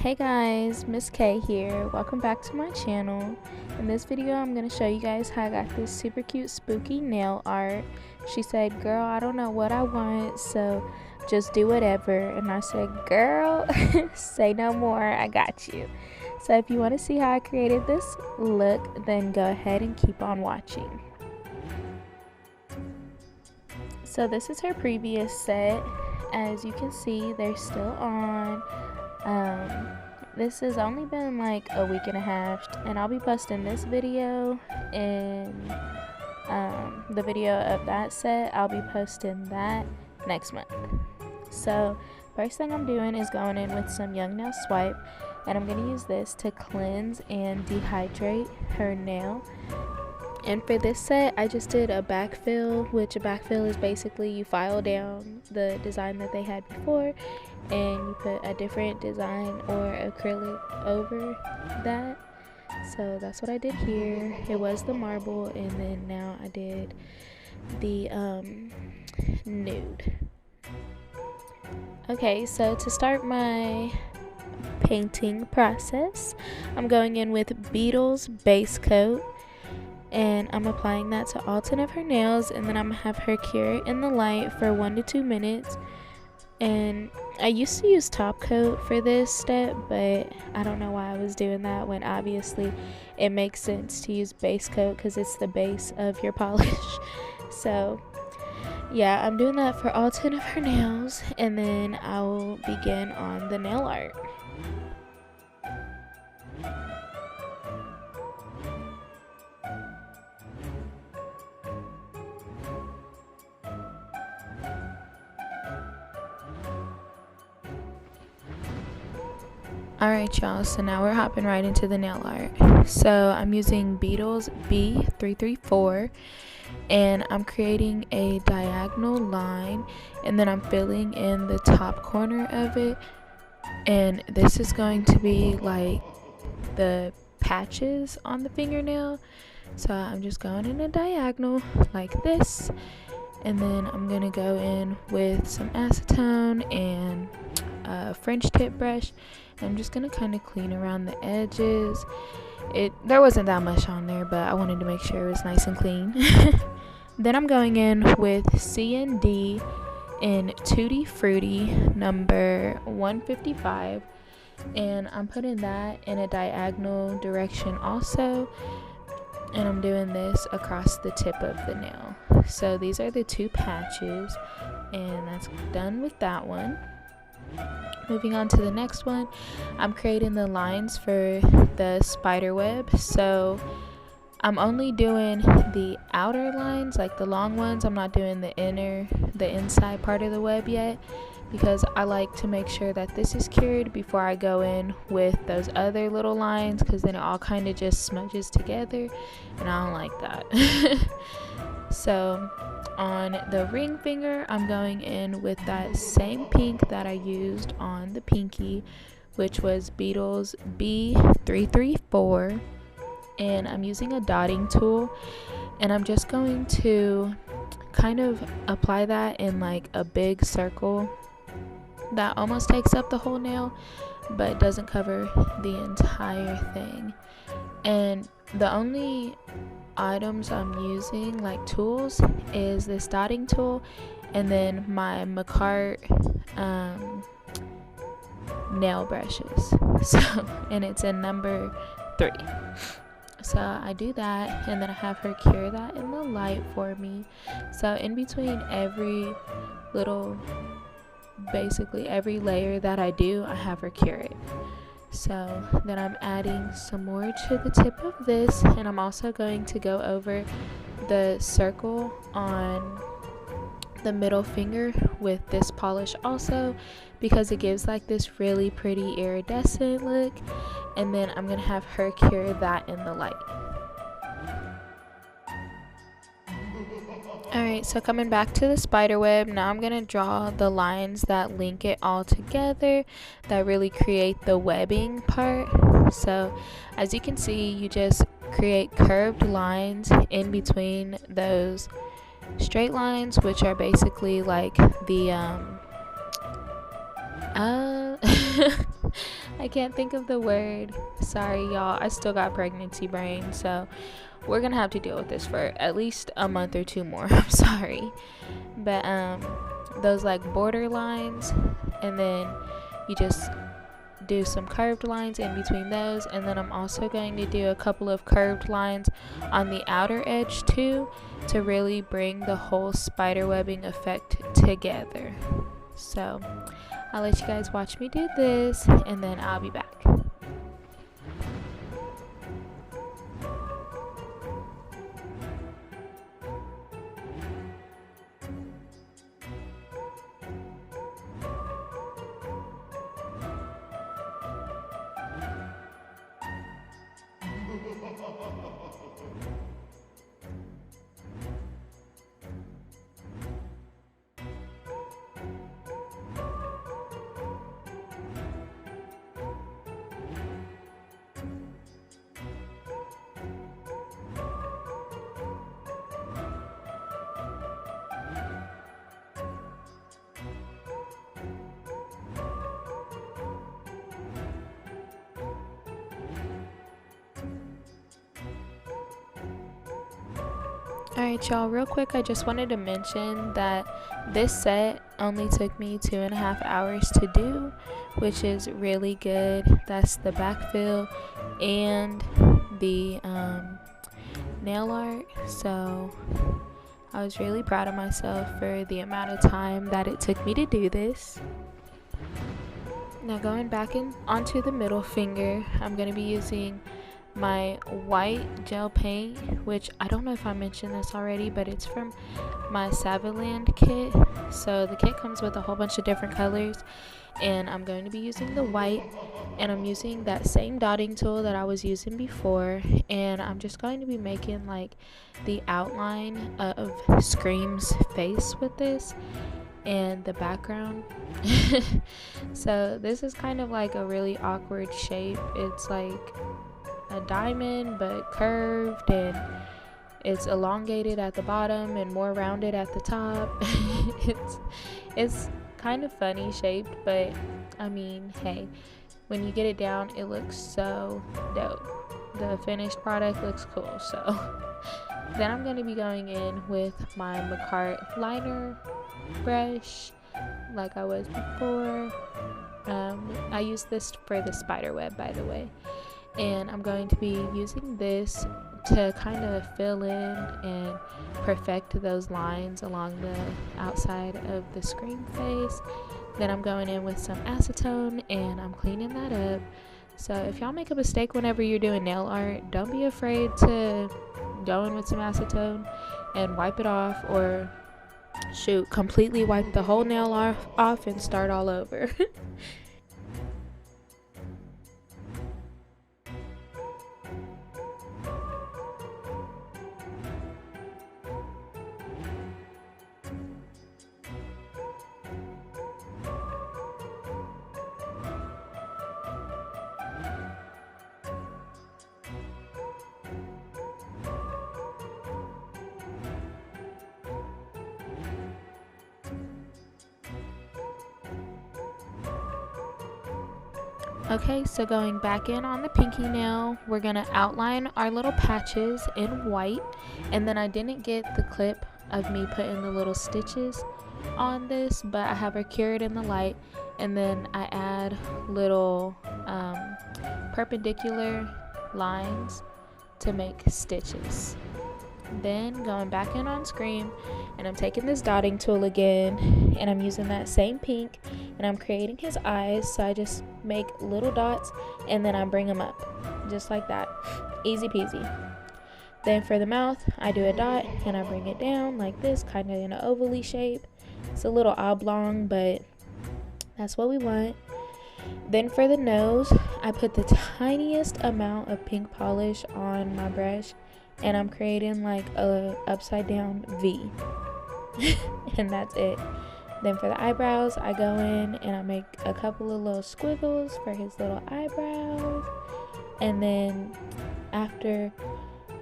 Hey guys, Miss K here. Welcome back to my channel. In this video, I'm going to show you guys how I got this super cute spooky nail art. She said, girl, I don't know what I want, so just do whatever. And I said, girl, say no more, I got you. So if you want to see how I created this look, then go ahead and keep on watching. So this is her previous set. As you can see, they're still on. This has only been like a week and a half, and I'll be posting this video and the video of that set. I'll be posting that next month. So first thing I'm doing is going in with some Young Nail Swipe, and I'm going to use this to cleanse and dehydrate her nail. And for this set, I just did a backfill, which a backfill is basically you file down the design that they had before and you put a different design or acrylic over that. So that's what I did here. It was the marble, and then now I did the nude. Okay, so to start my painting process, I'm going in with Beetle's base coat. And I'm applying that to all 10 of her nails, and then I'm gonna have her cure it in the light for 1 to 2 minutes. And I used to use top coat for this step, but I don't know why I was doing that when obviously it makes sense to use base coat because it's the base of your polish. So yeah, I'm doing that for all 10 of her nails, and then I will begin on the nail art. Alright y'all, so now we're hopping right into the nail art. So I'm using Beetle's B334, and I'm creating a diagonal line, and then I'm filling in the top corner of it, and this is going to be like the patches on the fingernail. So I'm just going in a diagonal like this, and then I'm gonna go in with some acetone and a French tip brush. I'm just gonna kind of clean around the edges. There wasn't that much on there, but I wanted to make sure it was nice and clean. Then I'm going in with C&D in Tutti Frutti number 155, and I'm putting that in a diagonal direction also, and I'm doing this across the tip of the nail. So these are the two patches, and that's done with that one. Moving on to the next one, I'm creating the lines for the spider web. So I'm only doing the outer lines, like the long ones. I'm not doing the inside part of the web yet, because I like to make sure that this is cured before I go in with those other little lines, because then it all kind of just smudges together, and I don't like that. So on the ring finger, I'm going in with that same pink that I used on the pinky, which was Beetle's B334, and I'm using a dotting tool, and I'm just going to kind of apply that in like a big circle that almost takes up the whole nail but doesn't cover the entire thing. And the only items I'm using, like tools, is this dotting tool and then my Macart nail brushes. So, and it's in number 3. So I do that, and then I have her cure that in the light for me. So in between every little, basically every layer that I do, I have her cure it. So then I'm adding some more to the tip of this, and I'm also going to go over the circle on the middle finger with this polish also, because it gives like this really pretty iridescent look. And then I'm gonna have her cure that in the light. Alright, so coming back to the spider web, now I'm going to draw the lines that link it all together, that really create the webbing part. So as you can see, you just create curved lines in between those straight lines, which are basically like the I can't think of the word. Sorry, y'all. I still got pregnancy brain, so we're gonna have to deal with this for at least a month or two more. I'm sorry. But those like border lines, and then you just do some curved lines in between those, and then I'm also going to do a couple of curved lines on the outer edge too, to really bring the whole spider webbing effect together. So I'll let you guys watch me do this, and then I'll be back. Alright, y'all, real quick, I just wanted to mention that this set only took me 2.5 hours to do, which is really good. That's the backfill and the nail art, so I was really proud of myself for the amount of time that it took me to do this. Now going back in onto the middle finger, I'm going to be using my white gel paint, which I don't know if I mentioned this already, but it's from my Savaland kit. So the kit comes with a whole bunch of different colors, and I'm going to be using the white, and I'm using that same dotting tool that I was using before, and I'm just going to be making like the outline of Scream's face with this and the background. So this is kind of like a really awkward shape. It's like a diamond but curved, and it's elongated at the bottom and more rounded at the top. it's kind of funny shaped, but I mean, hey, when you get it down, it looks so dope. The finished product looks cool. So then I'm going to be going in with my Macart liner brush like I was before. I use this for the spider web, by the way, and I'm going to be using this to kind of fill in and perfect those lines along the outside of the Scream face. Then I'm going in with some acetone and I'm cleaning that up. So if y'all make a mistake whenever you're doing nail art, don't be afraid to go in with some acetone and wipe it off, or shoot, completely wipe the whole nail off and start all over. Okay, so going back in on the pinky nail, we're gonna outline our little patches in white, and then I didn't get the clip of me putting the little stitches on this, but I have her cured in the light, and then I add little perpendicular lines to make stitches. Then going back in on Scream, and I'm taking this dotting tool again, and I'm using that same pink, and I'm creating his eyes. So I just make little dots and then I bring them up just like that, easy peasy. Then for the mouth, I do a dot and I bring it down like this, kind of in an ovally shape. It's a little oblong, but that's what we want. Then for the nose, I put the tiniest amount of pink polish on my brush, and I'm creating like a upside down V. And that's it. Then for the eyebrows, I go in and I make a couple of little squiggles for his little eyebrows. And then after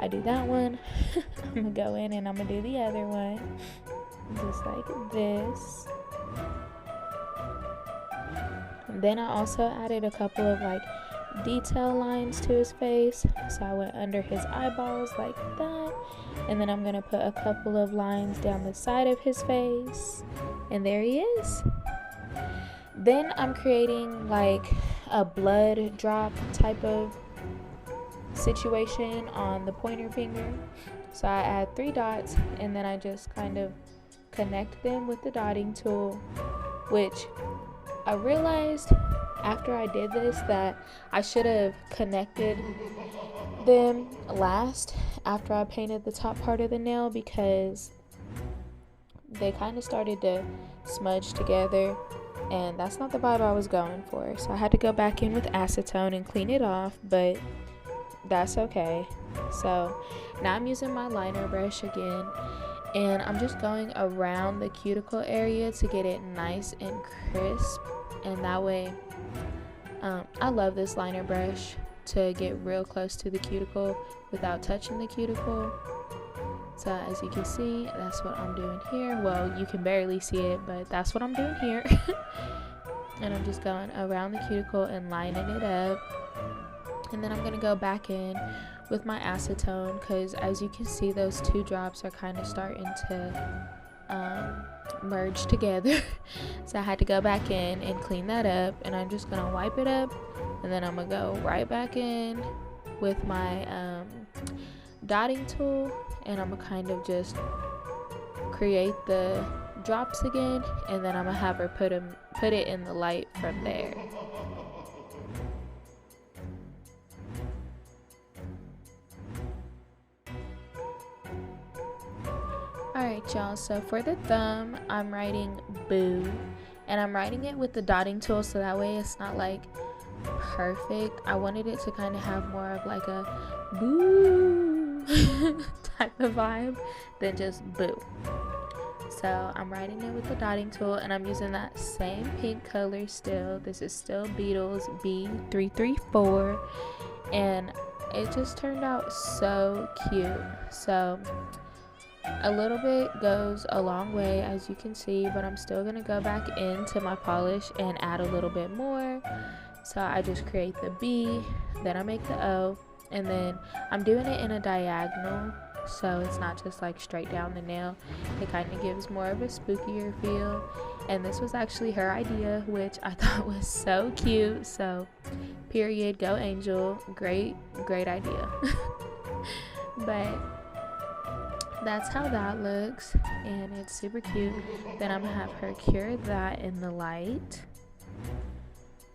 I do that one, I'm gonna go in and I'm gonna do the other one, just like this. Then I also added a couple of like detail lines to his face. So I went under his eyeballs like that. And then I'm going to put a couple of lines down the side of his face. And there he is. Then I'm creating like a blood drop type of situation on the pointer finger. So I add 3 dots and then I just kind of connect them with the dotting tool, which I realized after I did this that I should have connected them last after I painted the top part of the nail, because they kind of started to smudge together and that's not the vibe I was going for. So I had to go back in with acetone and clean it off, but that's okay. So now I'm using my liner brush again and I'm just going around the cuticle area to get it nice and crisp, and that way I love this liner brush to get real close to the cuticle without touching the cuticle. So as you can see, that's what I'm doing here. Well, you can barely see it, but that's what I'm doing here. And I'm just going around the cuticle and lining it up. And then I'm going to go back in with my acetone, because as you can see, those 2 drops are kind of starting to merge together. So I had to go back in and clean that up, and I'm just going to wipe it up, and then I'm going to go right back in with my dotting tool, and I'm going to kind of just create the drops again, and then I'm going to have her put it in the light from there. Alright y'all, so for the thumb, I'm writing boo, and I'm writing it with the dotting tool so that way it's not like perfect. I wanted it to kind of have more of like a boo type of vibe than just boo. So I'm writing it with the dotting tool, and I'm using that same pink color still. This is still Beetles B334, and it just turned out so cute. So a little bit goes a long way, as you can see, but I'm still gonna go back into my polish and add a little bit more. So I just create the B, then I make the O, and then I'm doing it in a diagonal, so it's not just like straight down the nail. It kind of gives more of a spookier feel, and this was actually her idea, which I thought was so cute. So period, go Angel, great idea. But that's how that looks, and it's super cute. Then I'm gonna have her cure that in the light,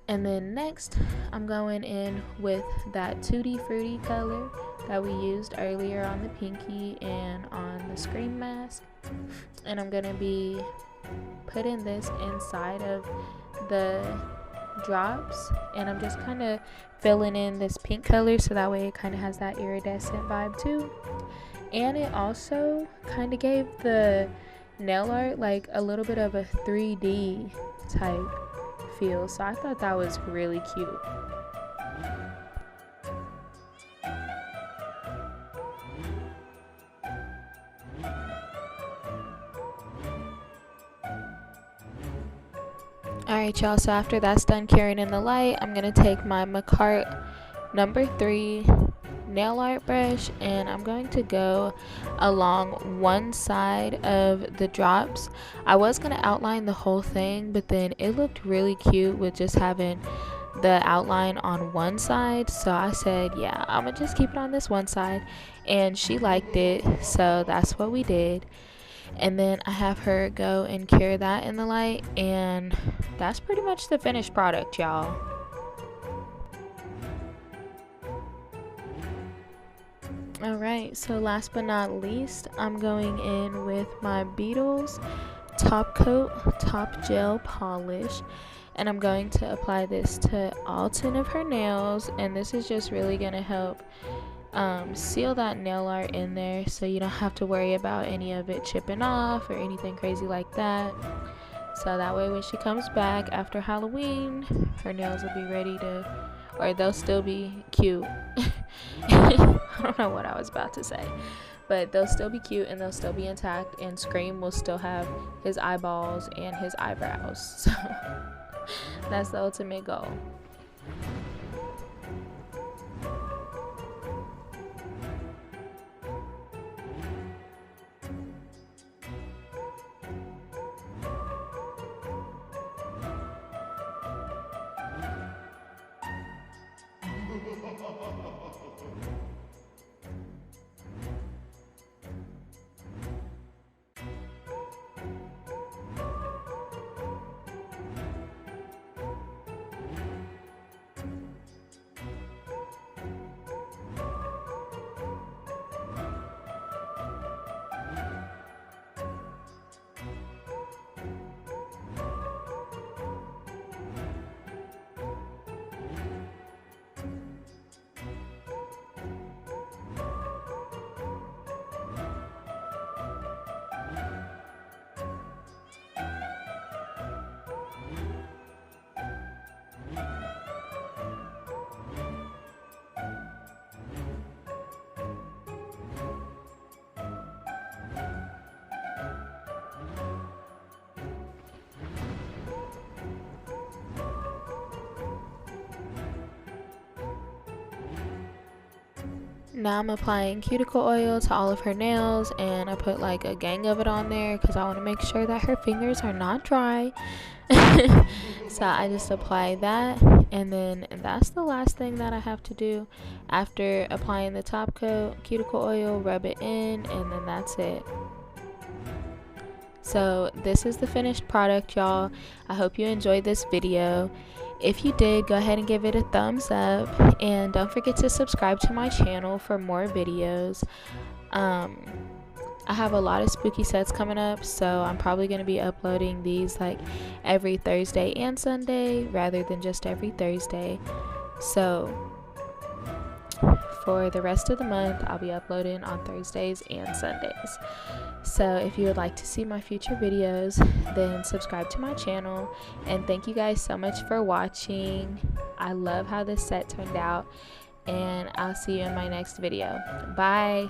and then next I'm going in with that Tutti Frutti color that we used earlier on the pinky and on the scream mask, and I'm gonna be putting this inside of the drops, and I'm just kind of filling in this pink color so that way it kind of has that iridescent vibe too. And it also kind of gave the nail art like a little bit of a 3D type feel, so I thought that was really cute. Alright y'all, so after that's done curing in the light, I'm going to take my Macart number 3 nail art brush, and I'm going to go along one side of the drops. I was going to outline the whole thing, but then it looked really cute with just having the outline on one side, so I said, yeah, I'm gonna just keep it on this one side, and she liked it, so that's what we did. And then I have her go and cure that in the light, and that's pretty much the finished product, y'all. Alright, so last but not least, I'm going in with my Beetles Top Coat Top Gel Polish, and I'm going to apply this to all 10 of her nails, and this is just really going to help seal that nail art in there, so you don't have to worry about any of it chipping off or anything crazy like that. So that way when she comes back after Halloween, her nails will be ready to, or they'll still be cute. I don't know what I was about to say, but they'll still be cute and they'll still be intact, and Scream will still have his eyeballs and his eyebrows. So That's the ultimate goal. Now I'm applying cuticle oil to all of her nails, and I put like a gang of it on there because I want to make sure that her fingers are not dry. So I just apply that, and then that's the last thing that I have to do. After applying the top coat, cuticle oil, rub it in, and then that's it. So this is the finished product, y'all. I hope you enjoyed this video. If you did, go ahead and give it a thumbs up, and don't forget to subscribe to my channel for more videos. I have a lot of spooky sets coming up, so I'm probably going to be uploading these like every Thursday and Sunday rather than just every Thursday. So for the rest of the month, I'll be uploading on Thursdays and Sundays. So if you would like to see my future videos, then subscribe to my channel. And thank you guys so much for watching. I love how this set turned out, and I'll see you in my next video. Bye.